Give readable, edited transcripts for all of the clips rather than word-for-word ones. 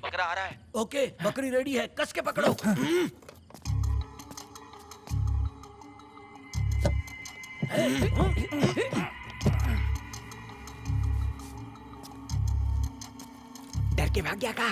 बकरा आ रहा है। ओके, बकरी रेडी है, कस के पकड़ो। डर के भाग गया का?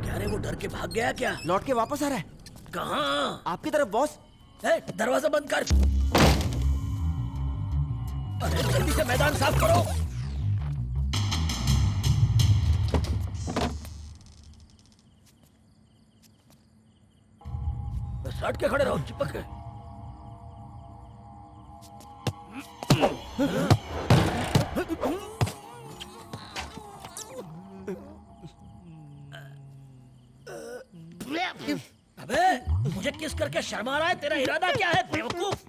क्या रे, वो डर के भाग गया क्या? लौट के वापस आ रहा है। कहाँ? आपकी तरफ बॉस। दरवाजा बंद कर। अरे जल्दी से मैदान साफ करो। बस हट के खड़े रहो, चिपक के। अबे मुझे किस करके शर्मा रहा है? तेरा इरादा क्या है बेवकूफ?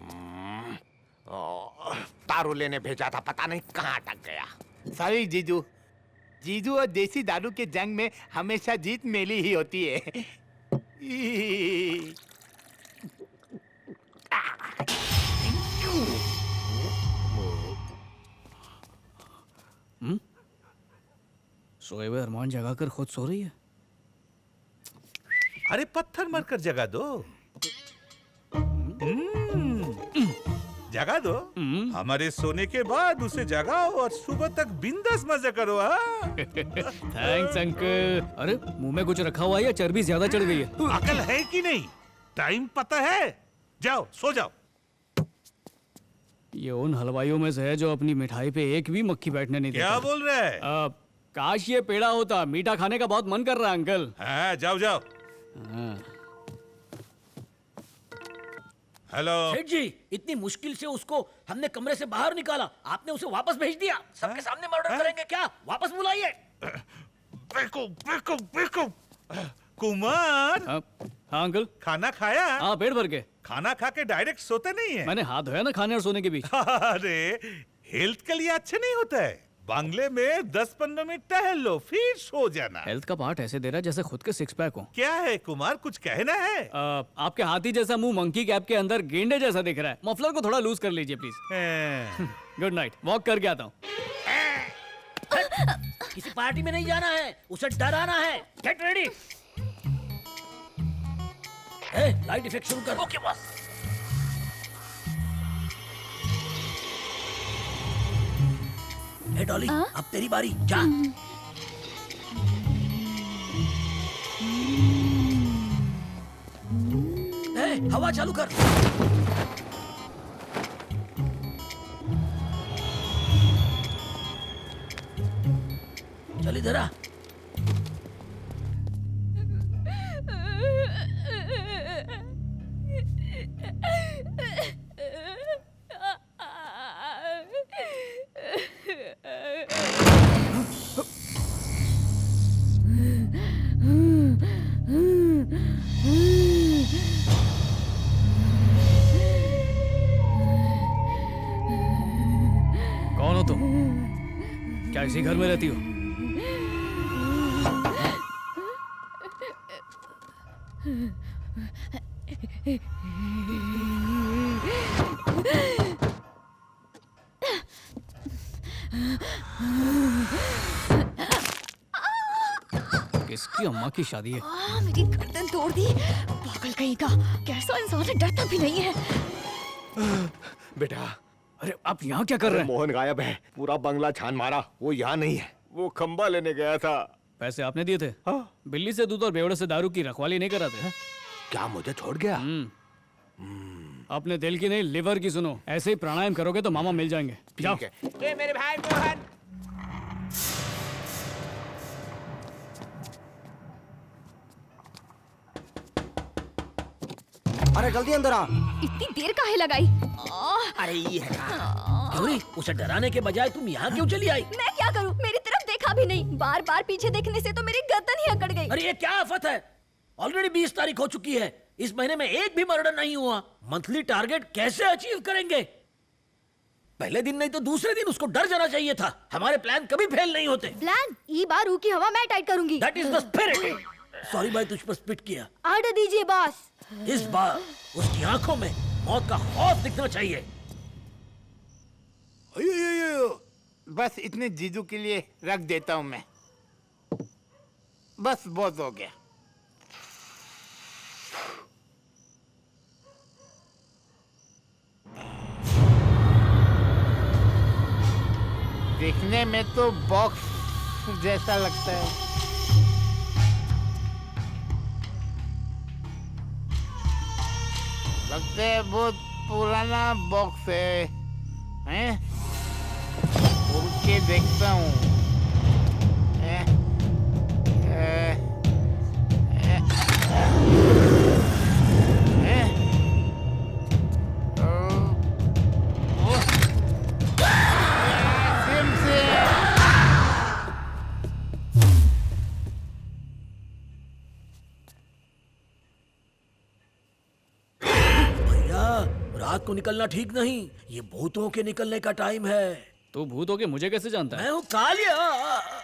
दारू लेने भेजा था, पता नहीं कहाँ अटक गया। सॉरी जीजू। जीजू और देसी दारू के जंग में हमेशा जीत मेरी ही होती है। सोए हुए अरमान जगा कर खुद सो रही है। अरे पत्थर मारकर जगा दो। जगा दो। हमारे सोने के बाद उसे जगाओ और सुबह तक बिंदास मजा करो। Thanks uncle. अरे मुंह में कुछ रखा हुआ है या चर्बी ज्यादा चढ़ गई है? अकल है कि नहीं? टाइम पता है? जाओ सो जाओ। ये उन हलवाइयों में से है जो अपनी मिठाई पे एक भी मक्खी बैठने नहीं देता। क्या बोल रहा है? काश ये पेड़ा होता। मीठा खाने का बहुत मन कर रहा है अंकल। हाँ, जाओ जाओ। हेलो सेठ जी, इतनी मुश्किल से उसको हमने कमरे से बाहर निकाला, आपने उसे वापस भेज दिया। सबके सामने मर्डर करेंगे क्या? वापस बुलाइए। कुमार। हाँ अंकल। खाना खाया? हाँ, पेट भर के। खाना खा के डायरेक्ट सोते नहीं है। मैंने हाथ धोया ना खाने और सोने के बीच। अरे हेल्थ के लिए अच्छा नहीं होता है। बांग्ले में 10-15 मिनट टहल लो, फिर सो जाना। हेल्थ का पार्ट ऐसे दे रहा है जैसे खुद के सिक्स पैक हो। क्या है कुमार, कुछ कहना है? आपके हाथी जैसा मुंह मंकी कैप के अंदर गेंडे जैसा दिख रहा है। मफलर को थोड़ा लूज कर लीजिए प्लीज। गुड नाइट, वॉक करके आता हूँ। किसी पार्टी में नहीं जाना है, उसे डराना है। Get ready. लाइट इफेक्ट शुरू कर। Okay boss. डॉली, अब तेरी बारी, जा। हवा चालू कर। चल इधर आ। कौन हो तुम? क्या इसी घर में रहती हो? किसकी अम्मा की शादी है? मेरी गर्दन तोड़ दी। पागल कहीं का, कैसा इंसान है, डरता भी नहीं है। बेटा, अरे आप यहाँ क्या कर रहे हैं? मोहन गायब है। पूरा बंगला छान मारा, वो यहाँ नहीं है। वो खंबा लेने गया था। पैसे आपने दिए थे? हाँ। बिल्ली से दूध और बेवड़े से दारू की रखवाली नहीं कराते हैं? क्या मुझे छोड़ गया? अपने दिल की नहीं, लिवर की सुनो। ऐसे ही प्राणायाम करोगे तो मामा मिल जाएंगे। जाओ। ठीक है। ये मेरे भाई मोहन। अरे जल्दी अंदर आ। इतनी देर काहे लगाई? अरे ये है गौरी, उसे डराने के बजाय तुम यहाँ क्यों चली आई? मैं क्या करूं? मेरी तरफ देखा भी नहीं। बार बार पीछे देखने से तो मेरी गर्दन ही अकड़ गई। अरे ये क्या आफत है? ऑलरेडी 20 तारीख हो चुकी है। इस महीने में एक भी मर्डर नहीं हुआ। मंथली टारगेट कैसे अचीव करेंगे? पहले दिन नहीं तो दूसरे दिन उसको डर जाना चाहिए था। हमारे प्लान कभी फेल नहीं होते। प्लान ई बार ऊ की हवा मैं टाइट करूंगी। That is the spirit. Sorry भाई, तुझ पर स्पिट किया। आर्डर दीजिए बॉस। इस बार उसकी आंखों में मौत का खौफ दिखना चाहिए। बस इतने जीजू के लिए रख देता हूँ मैं। बस बहुत हो गया। देखने में तो बॉक्स जैसा लगता है। लगता है बहुत पुराना बॉक्स है, हैं? खोल के देखता हूँ। हैं? हैं? सिम से भैया, रात को निकलना ठीक नहीं। ये भूतों के निकलने का टाइम है। तू भूत हो के मुझे कैसे जानता है? मैं हूँ कालिया।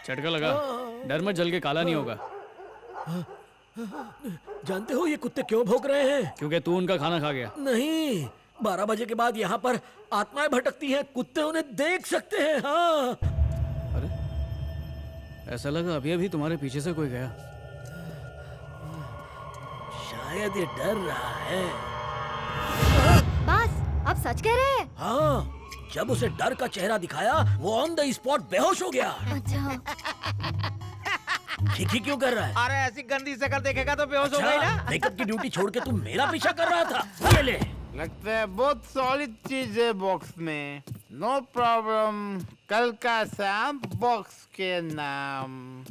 झटका लगा। डर मत, जल के काला नहीं होगा। जानते हो ये कुत्ते क्यों भौंक रहे हैं? क्योंकि तू उनका खाना खा गया। नहीं, 12 बजे के बाद यहाँ पर आत्माएं भटकती हैं। कुत्ते उन्हें देख सकते हैं। हाँ, अरे, ऐसा लगा अभी अभी तुम्हारे पीछे से कोई गया। शायद ये डर रहा है। बॉस, आप सच कह रहे हैं? हाँ, जब उसे डर का चेहरा दिखाया वो ऑन द स्पॉट बेहोश हो गया। अच्छा, खिखी क्यों कर रहा है? अरे ऐसी गंदी शक्ल देखेगा तो बेहोश हो गई ना। मेकअप की ड्यूटी छोड़ के तू मेरा पीछा कर रहा था। ये ले। लगता है बहुत सॉलिड चीज है बॉक्स में। No problem. कल का शाम बॉक्स के नाम।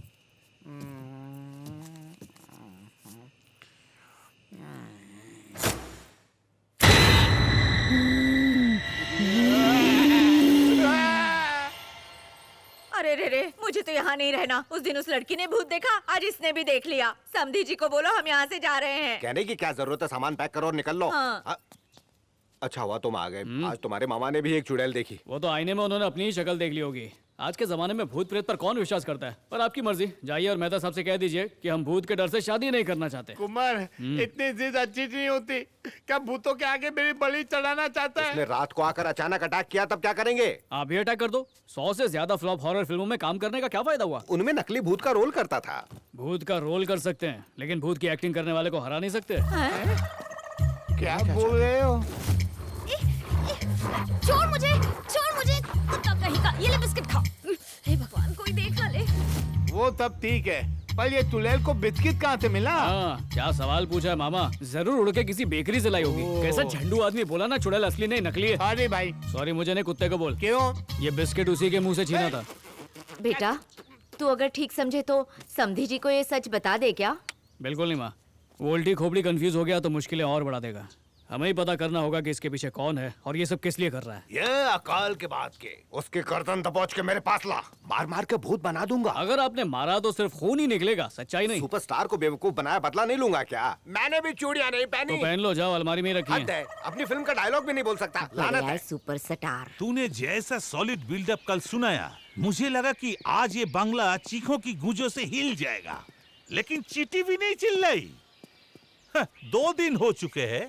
अरे रे रे, मुझे तो यहाँ नहीं रहना। उस दिन उस लड़की ने भूत देखा, आज इसने भी देख लिया। समधी जी को बोलो हम यहाँ से जा रहे हैं। कहने की क्या जरूरत है, सामान पैक करो और निकल लो। हाँ। अच्छा हुआ तुम आ गए। आज तुम्हारे मामा ने भी एक चुड़ैल देखी। वो तो आईने में उन्होंने अपनी ही शक्ल देख ली होगी। आज के जमाने में भूत प्रेत पर कौन विश्वास करता है? पर आपकी मर्जी। जाइए और मेहता साहब से कह दीजिए कि हम भूत के डर से शादी नहीं करना चाहते। कुमार, इतनी जिद अच्छी नहीं होती। क्या भूतों के आगे मेरी बलि चढ़ाना चाहता है? उसने रात को आकर अचानक अटैक किया, तब क्या करेंगे? आप भी अटैक कर दो। 100 से ज्यादा फ्लॉप हॉरर फिल्मों में काम करने का क्या फायदा हुआ? उनमें नकली भूत का रोल करता था। भूत का रोल कर सकते हैं, लेकिन भूत की एक्टिंग करने वाले को हरा नहीं सकते। क्या बोल रहे हो? छोड़ मुझे, छोड़ मुझे। कुत्ता कहीं का, ये ले बिस्किट खा। हे भगवान, कोई देख ना ले। वो तब ठीक है, पर ये चुड़ैल को बिस्किट कहाँ से मिला? हाँ, क्या सवाल पूछा है मामा। जरूर उड़ के किसी बेकरी से लाई होगी। कैसा झंडू आदमी बोला ना, चुड़ैल असली नहीं नकली है। अरे भाई, सॉरी, मुझे नहीं, कुत्ते को बोल। क्यों? ये बिस्किट उसी के मुंह से छीना था। बेटा, तू अगर ठीक समझे तो समधी जी को ये सच बता दे क्या? बिल्कुल नहीं माँ। वो उल्टी खोपड़ी कंफ्यूज हो गया तो मुश्किलें और बढ़ा देगा। हमें ही पता करना होगा कि इसके पीछे कौन है और ये सब किस लिए कर रहा है। ये अकाल के बाद के उसके गर्दन दबोच के मेरे पास ला। मार मार के भूत बना दूंगा। अगर आपने मारा तो सिर्फ खून ही निकलेगा, सच्चाई नहीं। सुपरस्टार को बेवकूफ बनाया बदला नहीं लूंगा क्या? मैंने भी चूड़ियां नहीं तो पहनी। पहन लो, जाओ, अलमारी में ही रखी हद है। है, अपनी फिल्म का डायलॉग भी नहीं बोल सकता। लानत है। Super star. तूने जैसा सॉलिड बिल्डअप कल सुनाया, मुझे लगा कि आज ये बंगला चीखों की गूंजों से हिल जाएगा, लेकिन चींटी भी नहीं चिल्लाई। 2 दिन हो चुके हैं।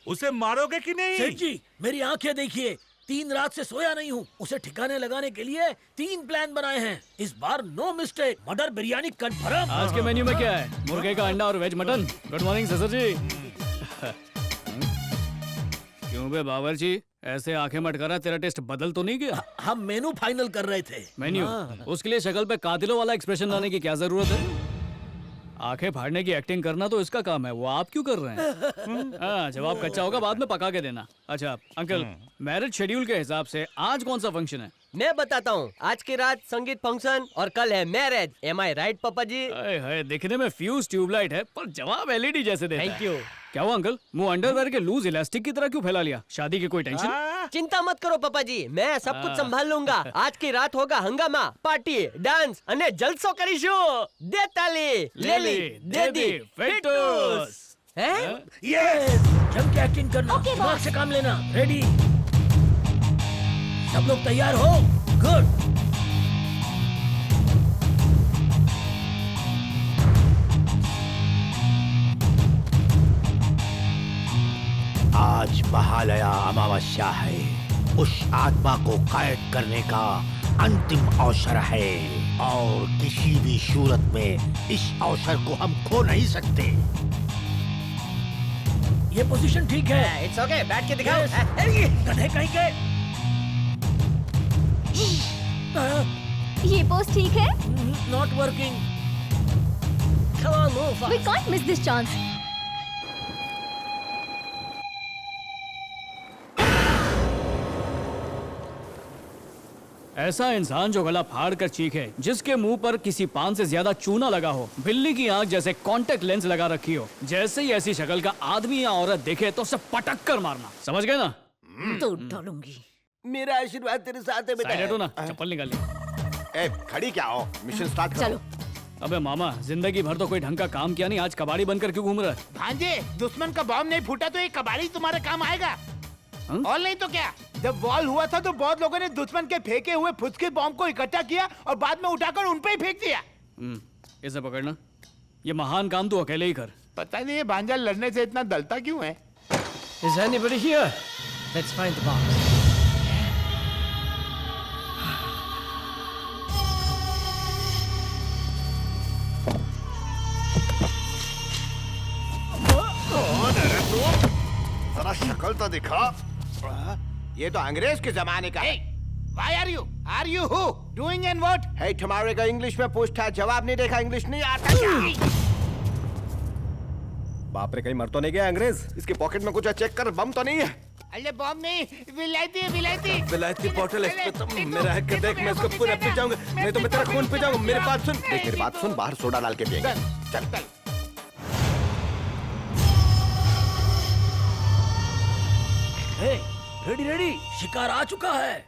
उसे मारोगे कि नहीं? सेठ जी, मेरी आंखें देखिए। 3 रात से सोया नहीं हूँ। उसे ठिकाने लगाने के लिए 3 प्लान बनाए हैं। इस बार नो मिस्टेक। मटर बिरयानी कंफर्म। आज के मेन्यू में क्या है? मुर्गे का अंडा और वेज मटन। गुड मॉर्निंग ससुर जी। क्यों बे बावर्ची, ऐसे आंखें मटकारा, तेरा टेस्ट बदल तो नहीं गया? हम मेनू फाइनल कर रहे थे। मेन्यू? उसके लिए शक्ल पे कातिलों वाला एक्सप्रेशन लाने की क्या जरूरत है? आंखें फाड़ने की एक्टिंग करना तो इसका काम है, वो आप क्यों कर रहे हैं? हाँ, जवाब कच्चा होगा, बाद में पका के देना। अच्छा अंकल, मैरिज शेड्यूल के हिसाब से आज कौन सा फंक्शन है? मैं बताता हूँ। आज की रात संगीत फंक्शन और कल है मैरिज। एम आई राइट पापा जी? अरे है, दिखने में फ्यूज ट्यूबलाइट है पर जवाब एलईडी जैसे देता है। Thank you. क्या हुआ अंकल, मुंह अंडरवेयर के लूज इलास्टिक की तरह क्यों फैला लिया? शादी की कोई टेंशन? चिंता मत करो पापा जी, मैं सब कुछ संभाल लूंगा। आज की रात होगा हंगामा, पार्टी, डांस अने जलसो करीशू। दे ताली, ले ली, दे दी, फिटूस। हैं? यस, जम के एक्टिंग करना, दिमाग से काम लेना। रेडी? सब लोग तैयार हो? गुड। आज महालया अमावस्या है। उस आत्मा को कैद करने का अंतिम अवसर है और किसी भी सूरत में इस अवसर को हम खो नहीं सकते। ये पोजीशन ठीक है। इट्स ओके, बैठ के दिखाओ। गधे कहीं के। ये पोस्ट ठीक है? Not working. Come on, move We can't miss this chance. ऐसा इंसान जो गला फाड़ कर चीखे, जिसके मुंह पर किसी पान से ज्यादा चूना लगा हो, बिल्ली की आंख जैसे कांटेक्ट लेंस लगा रखी हो, जैसे ही ऐसी शक्ल का आदमी या औरत देखे तो उसे पटक कर मारना। समझ गए ना? तो डालूंगी। मेरा आशीर्वाद तेरे साथ है बेटा। साइड हटो ना, चप्पल निकाल ली। ए, खड़ी क्या हो? मिशन स्टार्ट करो। चलो। अबे मामा, जिंदगी भर तो कोई ढंग का काम किया नहीं, आज कबाड़ी बनकर क्यों घूम रहा है? भांजे, दुश्मन का बॉम्ब नहीं फूटा तो ये कबाड़ी तुम्हारे काम आएगा। और नहीं तो क्या? जब वॉल हुआ था तो बहुत लोगों ने दुश्मन के फेंके हुए फुसके बॉम्ब को इकट्ठा किया और बाद में उठाकर उन पे ही फेंक दिया। इसे पकड़ना। ये महान काम तू अकेले ही कर। पता नहीं ये भांजा लड़ने से इतना दलता क्यों है? Is anybody here? Let's find the box. जरा शक्ल तो दिखा। ये तो अंग्रेज के जमाने का है। Why are you? Are you who? Doing and what? है तुम्हारे का इंग्लिश में पूछता, जवाब नहीं देखा, इंग्लिश नहीं आता क्या? बाप रे, कहीं मर तो नहीं गया अंग्रेज? इसके पॉकेट में कुछ है, चेक कर, बम तो नहीं है? अरे बॉम्ब नहीं, विलायती है, विलायती। विलायती बॉटल है इस पे, तुम मेरा है कि देख, मैं इसको पूरा पी जाऊंगा, नहीं तो मैं तेरा खून पी जाऊंगा। मेरी बात सुन, देख मेरी बात सुन, बाहर सोडा डाल के पिएंगे। चल चल। रेडी रेडी, शिकार आ चुका है।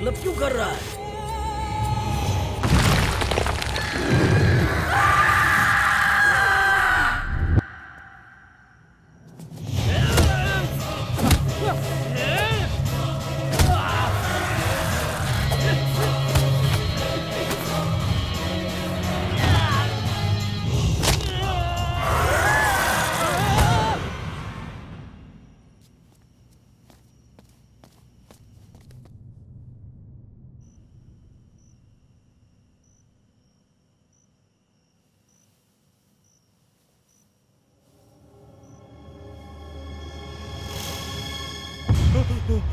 लप क्यों कर रहा है? बेवकूफ!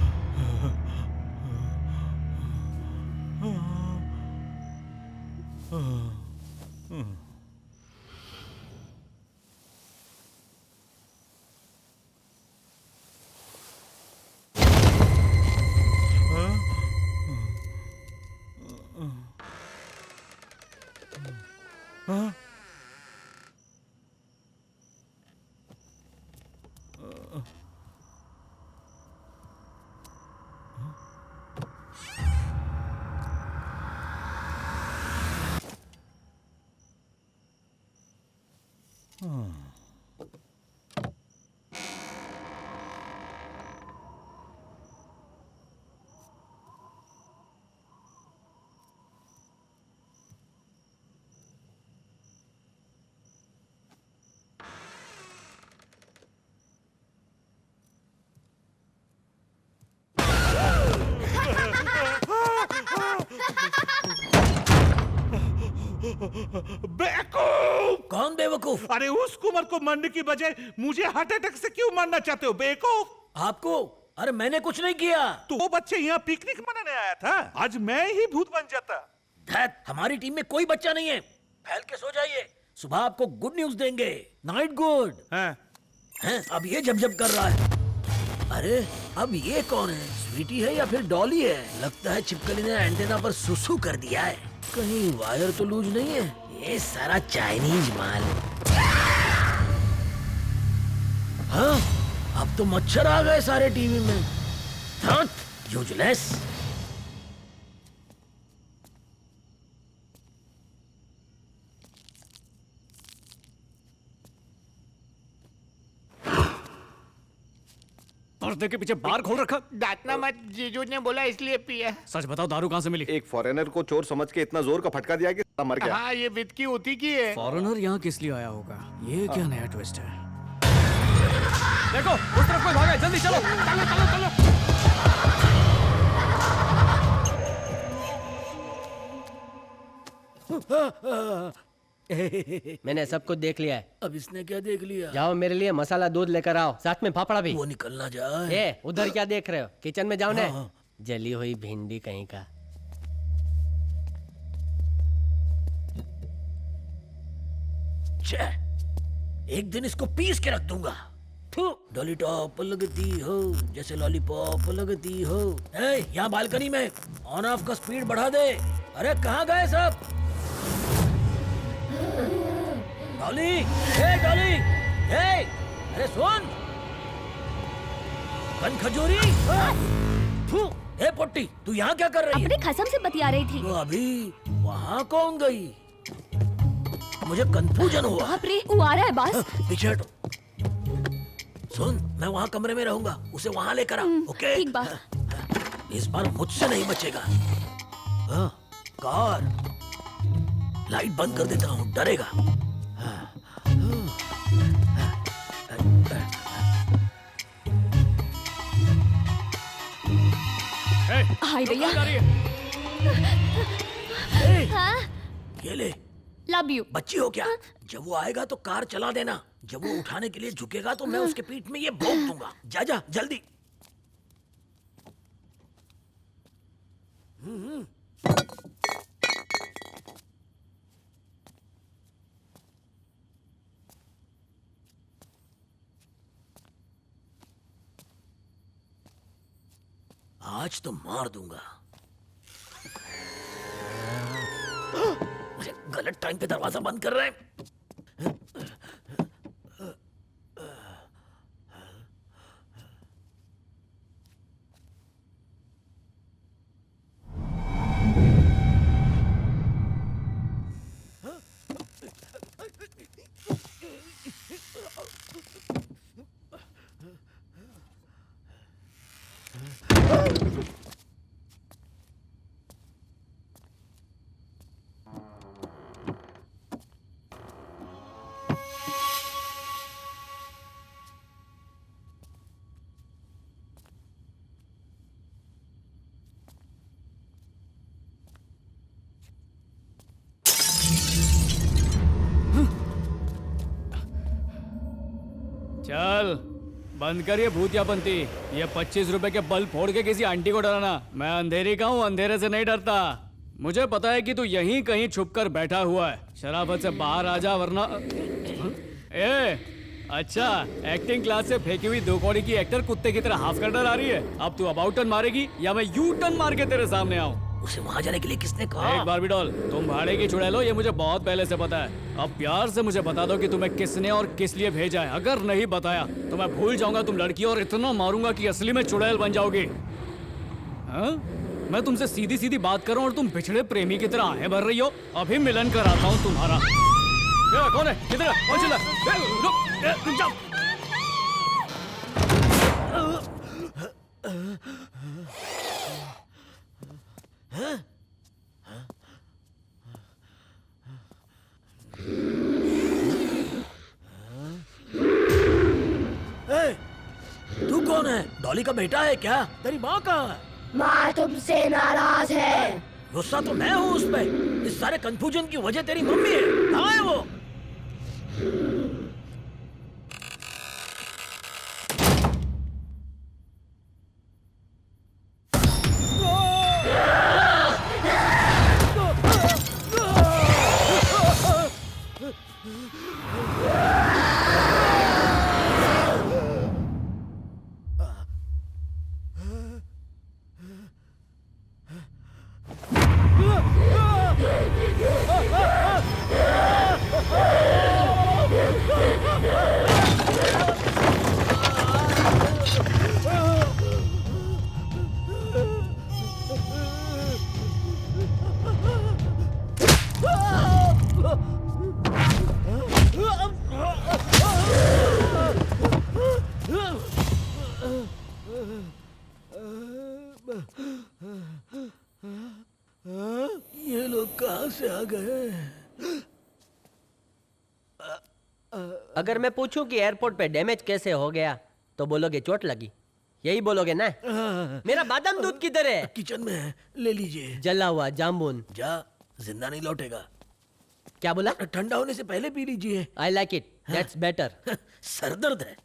कौन बेवकूफ? अरे उस कुमार को मारने की बजाय मुझे हार्ट अटैक से क्यों मारना चाहते हो बेवकूफ? आपको? अरे मैंने कुछ नहीं किया। तो वो बच्चे यहाँ पिकनिक मनाने आया था, आज मैं ही भूत बन जाता। धैत, हमारी टीम में कोई बच्चा नहीं है। फैल के सो जाइए, सुबह आपको गुड न्यूज देंगे। Night good. हैं, अब ये जब कर रहा है। अरे अब ये कौन है? स्वीटी है या फिर डॉली है? लगता है छिपकली ने एंटेना पर सुसु कर दिया है। कहीं वायर तो लूज नहीं है? ये सारा चाइनीज माल। हाँ, अब तो मच्छर आ गए सारे टीवी में। यूजलेस। पर्दे के पीछे बार खोल रखा। डांटना मत, जीजू ने बोला इसलिए पिया। सच बताओ, दारू कहाँ से मिली? एक फॉरेनर को चोर समझ के इतना जोर का फटका दिया कि साला मर गया। हाँ, ये विद की होती की है। फॉरेनर यहाँ किस लिए आया होगा? ये क्या नया ट्विस्ट है? देखो, उस तरफ कोई भागा है, जल्दी चलो। चलो चलो चलो। मैंने सब कुछ देख लिया है। अब इसने क्या देख लिया? जाओ मेरे लिए मसाला दूध लेकर आओ, साथ में फाफड़ा भी। वो निकलना जाए। ए, उधर क्या देख रहे हो? किचन में जाओ हाँ, ने। हाँ। जली हुई भिंडी कहीं का। छे, एक दिन इसको पीस के रख दूंगा। डॉली टॉप लगती हो जैसे लॉलीपॉप लगती हो। यहाँ बालकनी में ऑन ऑफ का स्पीड बढ़ा दे। अरे कहाँ गए सब? डॉली, डॉली, अरे सुन, कन खजूरी। हे पोट्टी, तू यहाँ क्या कर रही है? अपने खसम से बतिया रही थी। तो अभी वहाँ कौन गई? मुझे कंफ्यूजन हुआ। बाप रे, वो आ रहा है बॉस। पीछे हटो। सुन, मैं वहाँ कमरे में रहूंगा, उसे वहाँ लेकर आ। ओके? ठीक बात। इस बार मुझसे नहीं बचेगा। हाँ, कार लाइट बंद कर देता हूँ, डरेगा। हाय भैया। हाँ? ये ले। Love you. बच्ची हो क्या? जब वो आएगा तो कार चला देना। जब वो उठाने के लिए झुकेगा तो मैं उसके पीठ में ये भोंक दूंगा। जा जा जल्दी। आज तो मार दूंगा। मुझे गलत टाइम पे दरवाजा बंद कर रहे हैं। चल, बंद कर ये भूतियापंती। ये 25 रुपए के बल्ब फोड़ के किसी आंटी को डराना। मैं अंधेरी का हूँ, अंधेरे से नहीं डरता। मुझे पता है कि तू यहीं कहीं छुप कर बैठा हुआ है। शराफत से बाहर आ जा वरना ए अच्छा, एक्टिंग क्लास से फेंकी हुई 2 कौड़ी की एक्टर कुत्ते की तरह हाफ कर डर आ रही है। अब तू अबाउट टर्न मारेगी या मैं यू टर्न मार के तेरे सामने आऊं? उसे वहां जाने के लिए किसने कहा? एक बार भी डॉल, तुम भाड़े की चुड़ैल हो, ये मुझे बहुत पहले से पता है। अब प्यार से मुझे बता दो कि तुम्हें किसने और किस लिए भेजा है। अगर नहीं बताया तो मैं भूल जाऊंगा तुम लड़की और इतना मारूंगा कि असली में चुड़ैल बन जाओगी। हाँ? मैं तुमसे सीधी सीधी बात कर रहा हूँ और तुम बिछड़े प्रेमी की तरह आहें भर रही हो। अभी मिलन कराता हूँ तुम्हारा। कौन है? किधर है? कौन चिल्ला? रुक जाओ। तू कौन है? डॉली का बेटा है क्या? तेरी माँ कहाँ है? माँ तुमसे नाराज है। गुस्सा तो मैं हूँ उस पे। इस सारे कंफ्यूजन की वजह तेरी मम्मी है। कहाँ है वो? ये लोग कहाँ से आ गए? अगर मैं पूछूं कि एयरपोर्ट पे डैमेज कैसे हो गया तो बोलोगे चोट लगी, यही बोलोगे ना? मेरा बादाम दूध किधर है? किचन में है, ले लीजिए। जला हुआ जामुन। जा, जिंदा नहीं लौटेगा। क्या बोला? ठंडा होने से पहले पी लीजिए। I like it, that's better. Sir दर्द है।